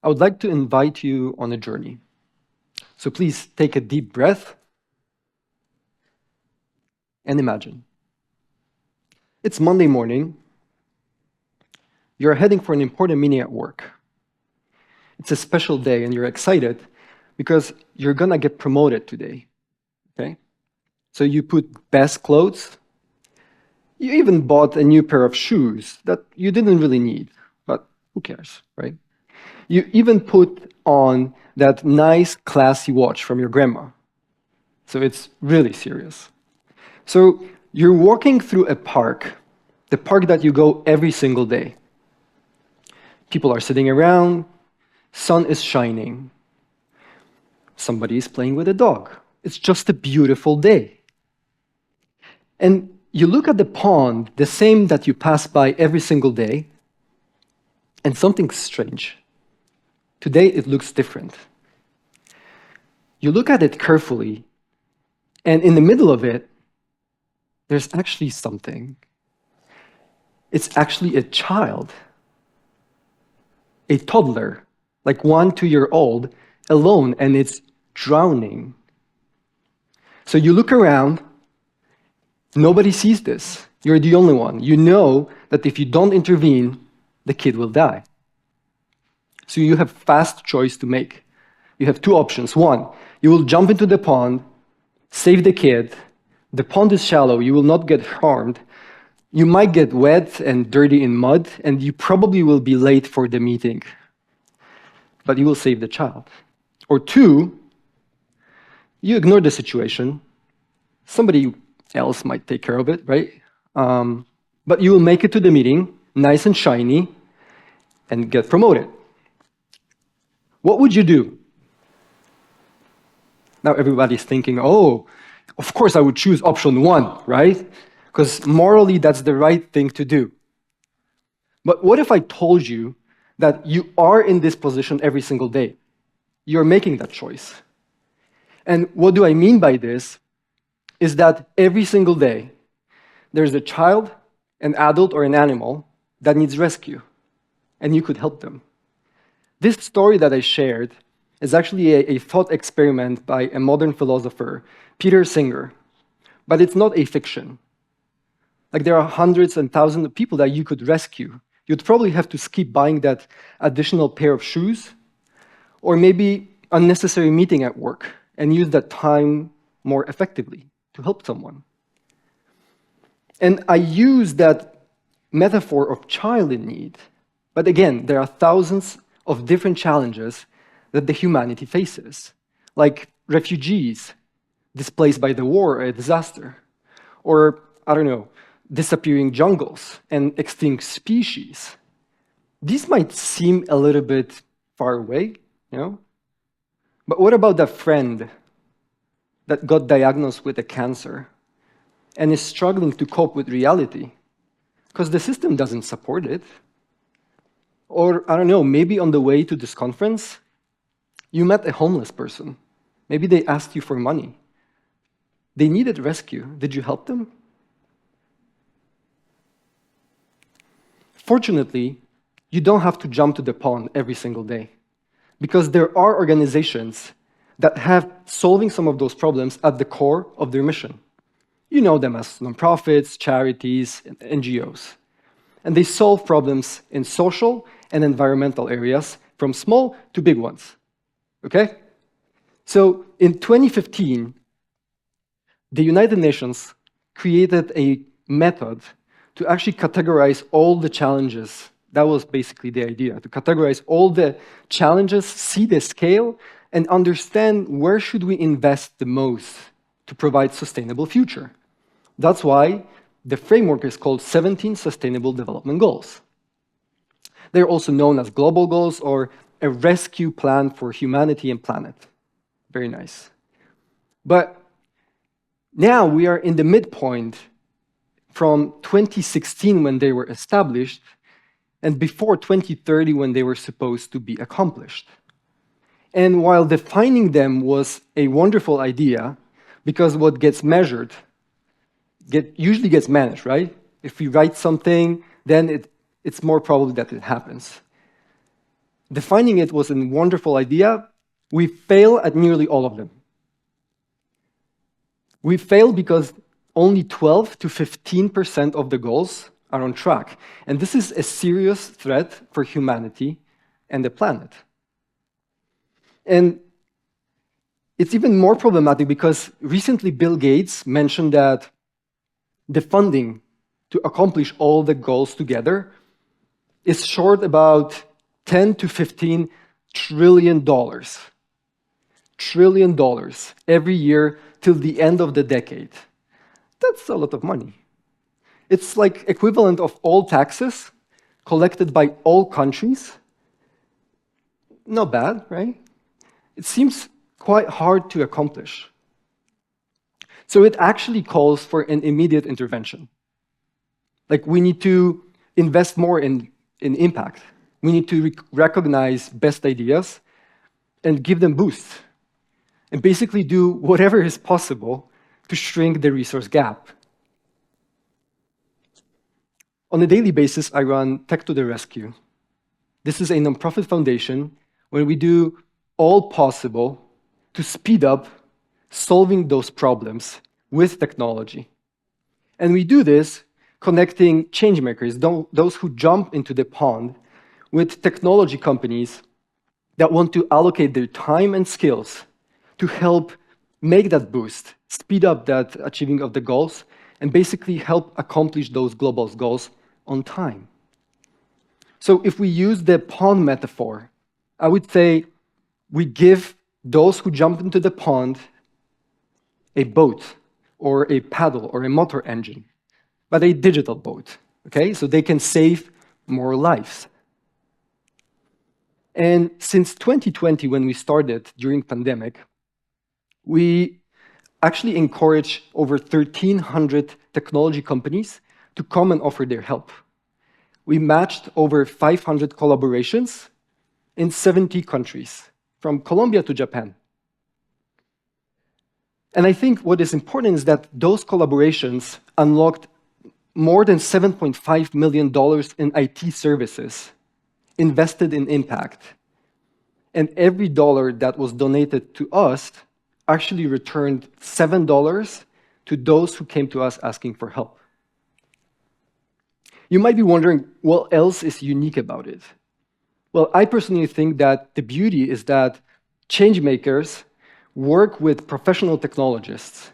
I would like to invite you on a journey. So please take a deep breath and imagine. It's Monday morning. You're heading for an important meeting at work. It's a special day and you're excited because you're gonna get promoted today, okay? So you put best clothes. You even bought a new pair of shoes that you didn't really need, but who cares, right? You even put on that nice, classy watch from your grandma. So it's really serious. So you're walking through a park, the park that you go every single day. People are sitting around, sun is shining. Somebody is playing with a dog. It's just a beautiful day. And you look at the pond, the same that you pass by every single day, and something's strange. Today it looks different. You look at it carefully, and in the middle of it, there's actually something. It's actually a child, a toddler, like 1, 2-year-old, alone, and it's drowning. So you look around, nobody sees this. You're the only one. You know that if you don't intervene, the kid will die. So you have fast choice to make. You have 2 options. 1, you will jump into the pond, save the kid. The pond is shallow, you will not get harmed. You might get wet and dirty in mud, and you probably will be late for the meeting. But you will save the child. Or 2, you ignore the situation. Somebody else might take care of it, right? But you will make it to the meeting, nice and shiny, and get promoted. What would you do? Now everybody's thinking, oh, of course I would choose option 1, right? Because morally that's the right thing to do. But what if I told you that you are in this position every single day? You're making that choice. And what do I mean by this is that every single day there's a child, an adult, or an animal that needs rescue, and you could help them. This story that I shared is actually a thought experiment by a modern philosopher, Peter Singer, but it's not a fiction. Like there are hundreds and thousands of people that you could rescue. You'd probably have to skip buying that additional pair of shoes, or maybe unnecessary meeting at work, and use that time more effectively to help someone. And I use that metaphor of child in need, but again, there are thousands of different challenges that the humanity faces, like refugees displaced by the war or a disaster, or, I don't know, disappearing jungles and extinct species. These might seem a little bit far away, But what about that friend that got diagnosed with a cancer and is struggling to cope with reality because the system doesn't support it? Or, I don't know, maybe on the way to this conference, you met a homeless person. Maybe they asked you for money. They needed rescue. Did you help them? Fortunately, you don't have to jump to the pond every single day because there are organizations that have solving some of those problems at the core of their mission. You know them as nonprofits, charities, and NGOs. And they solve problems in social and environmental areas, from small to big ones. Okay? So in 2015, the United Nations created a method to actually categorize all the challenges. That was basically the idea, to categorize all the challenges, see the scale, and understand where should we invest the most to provide sustainable future. That's why the framework is called 17 Sustainable Development Goals. They're also known as global goals or a rescue plan for humanity and planet. Very nice. But now we are in the midpoint from 2016 when they were established and before 2030 when they were supposed to be accomplished. And while defining them was a wonderful idea, because what gets measured usually gets managed, right? If we write something, then it's more probable that it happens. Defining it was a wonderful idea. We fail at nearly all of them. We fail because only 12 to 15% of the goals are on track. And this is a serious threat for humanity and the planet. And it's even more problematic because recently Bill Gates mentioned that the funding to accomplish all the goals together is short about 10 to 15 trillion dollars. Trillion dollars every year till the end of the decade. That's a lot of money. It's like equivalent of all taxes collected by all countries. Not bad, right? It seems quite hard to accomplish. So it actually calls for an immediate intervention. Like we need to invest more in impact. We need to recognize best ideas and give them boosts. And basically do whatever is possible to shrink the resource gap. On a daily basis, I run Tech to the Rescue. This is a nonprofit foundation where we do all possible to speed up solving those problems with technology. And we do this connecting changemakers, those who jump into the pond, with technology companies that want to allocate their time and skills to help make that boost, speed up that achieving of the goals, and basically help accomplish those global goals on time. So if we use the pond metaphor, I would say we give those who jump into the pond a boat or a paddle or a motor engine, but a digital boat, okay? So they can save more lives. And since 2020, when we started during pandemic, we actually encourage over 1,300 technology companies to come and offer their help. We matched over 500 collaborations in 70 countries, from Colombia to Japan. And I think what is important is that those collaborations unlocked more than $7.5 million in IT services invested in impact. And every dollar that was donated to us actually returned $7 to those who came to us asking for help. You might be wondering what else is unique about it. Well, I personally think that the beauty is that changemakers work with professional technologists,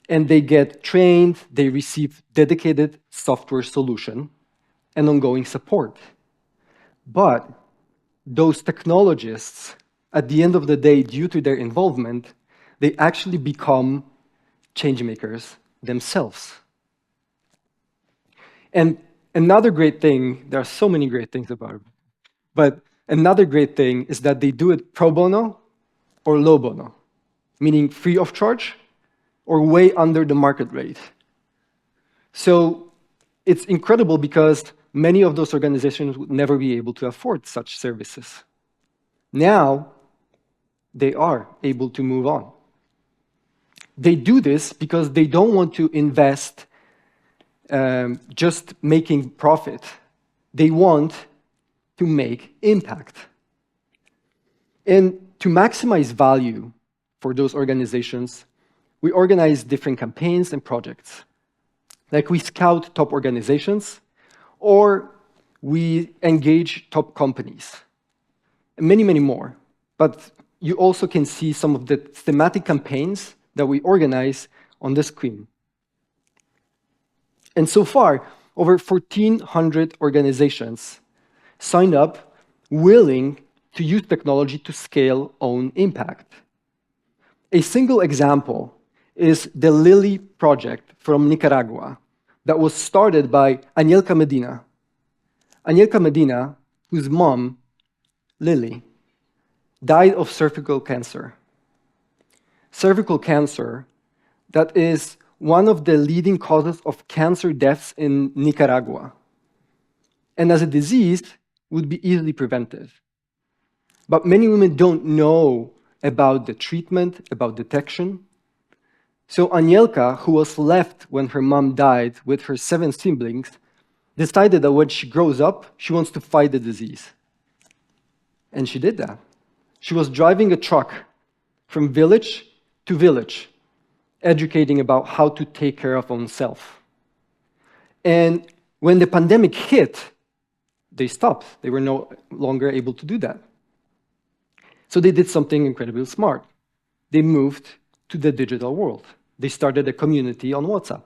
and they get trained, they receive dedicated software solution and ongoing support. But those technologists, at the end of the day, due to their involvement, they actually become changemakers themselves. And another great thing, there are so many great things about it, but another great thing is that they do it pro bono or low bono, meaning free of charge or way under the market rate. So it's incredible because many of those organizations would never be able to afford such services. Now, they are able to move on. They do this because they don't want to invest just making profit. They want to make impact. And to maximize value for those organizations, we organize different campaigns and projects. Like we scout top organizations, or we engage top companies, and many, many more. But you also can see some of the thematic campaigns that we organize on the screen. And so far, over 1,400 organizations signed up willing to use technology to scale own impact. A single example is the Lily project from Nicaragua that was started by Anielka Medina. Anielka Medina, whose mom, Lily, died of cervical cancer. Cervical cancer, that is one of the leading causes of cancer deaths in Nicaragua. And as a disease, would be easily prevented. But many women don't know about the treatment, about detection. So Anielka, who was left when her mom died with her 7 siblings, decided that when she grows up, she wants to fight the disease. And she did that. She was driving a truck from village to village, educating about how to take care of oneself. And when the pandemic hit, they stopped. They were no longer able to do that. So they did something incredibly smart. They moved to the digital world. They started a community on WhatsApp.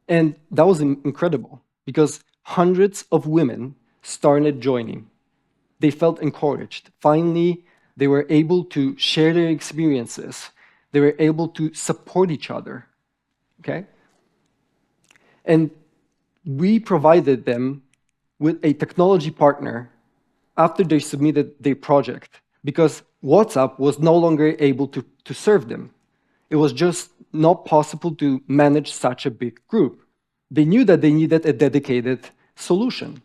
And that was incredible because hundreds of women started joining. They felt encouraged. Finally, they were able to share their experiences. They were able to support each other, okay? And we provided them with a technology partner after they submitted their project because WhatsApp was no longer able to serve them. It was just not possible to manage such a big group. They knew that they needed a dedicated solution.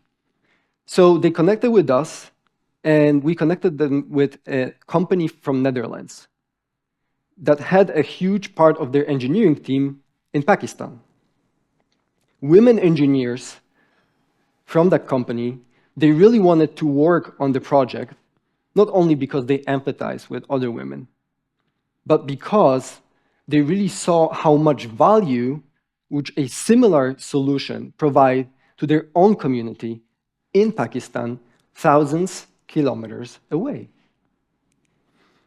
So they connected with us, and we connected them with a company from Netherlands that had a huge part of their engineering team in Pakistan. Women engineers from that company, they really wanted to work on the project, not only because they empathize with other women, but because they really saw how much value which a similar solution provide to their own community in Pakistan, thousands kilometers away.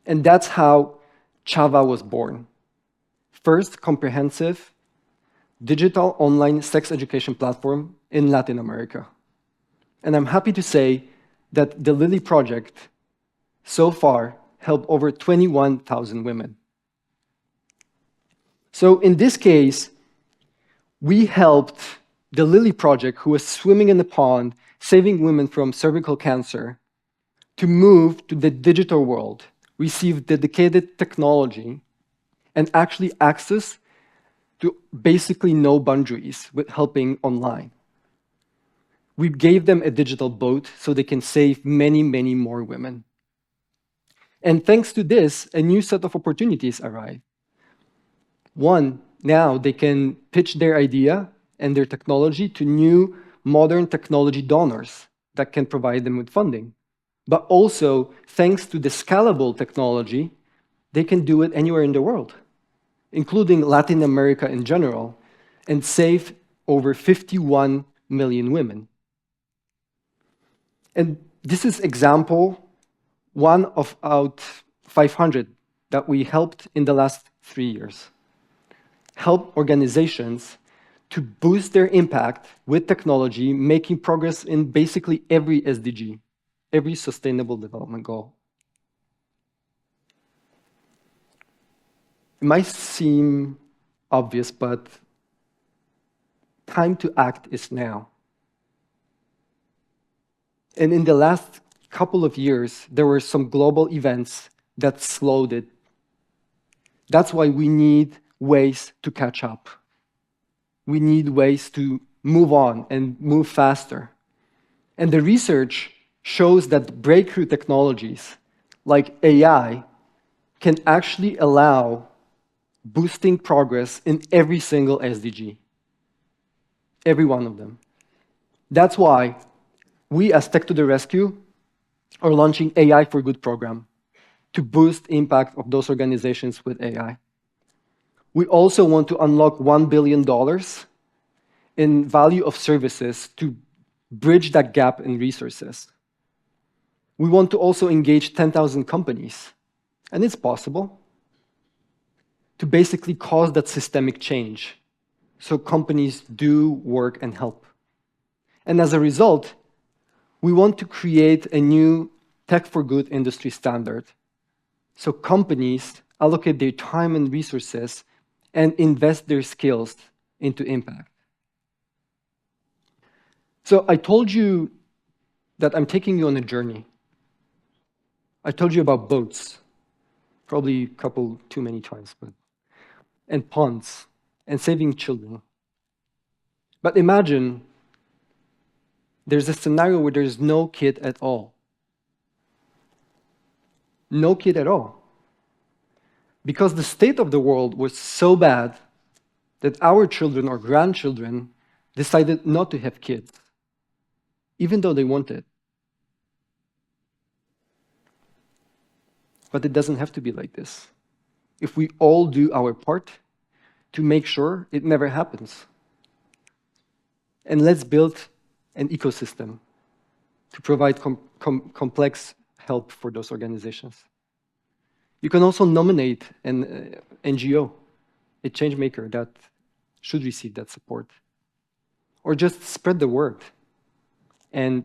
And that's how Chava was born. First comprehensive digital online sex education platform in Latin America. And I'm happy to say that the Lily project so far helped over 21,000 women. So in this case, we helped the Lily project, who was swimming in the pond, saving women from cervical cancer, to move to the digital world, receive dedicated technology, and actually access to basically no boundaries with helping online. We gave them a digital boat so they can save many, many more women. And thanks to this, a new set of opportunities arrive. One, now they can pitch their idea and their technology to new modern technology donors that can provide them with funding. But also, thanks to the scalable technology, they can do it anywhere in the world, including Latin America in general, and save over 51 million women. And this is example one of about 500 that we helped in the last 3 years. Help organizations to boost their impact with technology, making progress in basically every SDG, every Sustainable Development Goal. It might seem obvious, but time to act is now. And in the last couple of years, there were some global events that slowed it. That's why we need ways to catch up. We need ways to move on and move faster. And the research shows that breakthrough technologies like AI can actually allow boosting progress in every single SDG, every one of them. That's why we, as Tech to the Rescue, are launching AI for Good program to boost impact of those organizations with AI. We also want to unlock $1 billion in value of services to bridge that gap in resources. We want to also engage 10,000 companies, and it's possible, to basically cause that systemic change so companies do work and help. And as a result, we want to create a new tech for good industry standard so companies allocate their time and resources and invest their skills into impact. So I told you that I'm taking you on a journey. I told you about boats, probably a couple too many times, and ponds, and saving children. But imagine there's a scenario where there's no kid at all. No kid at all. Because the state of the world was so bad that our children or grandchildren decided not to have kids, even though they wanted. But it doesn't have to be like this. If we all do our part to make sure it never happens. And let's build an ecosystem to provide complex help for those organizations. You can also nominate an NGO, a change maker that should receive that support. Or just spread the word and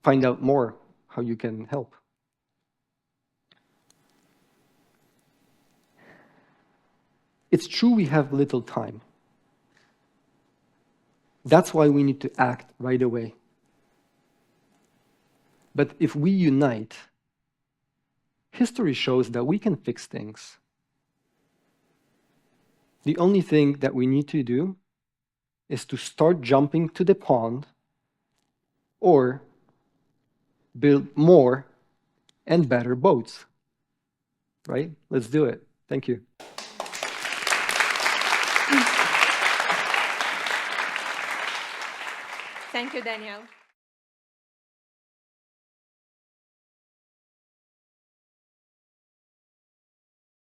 find out more how you can help. It's true we have little time. That's why we need to act right away. But if we unite, history shows that we can fix things. The only thing that we need to do is to start jumping to the pond or build more and better boats. Right? Let's do it. Thank you. Thank you, Daniel.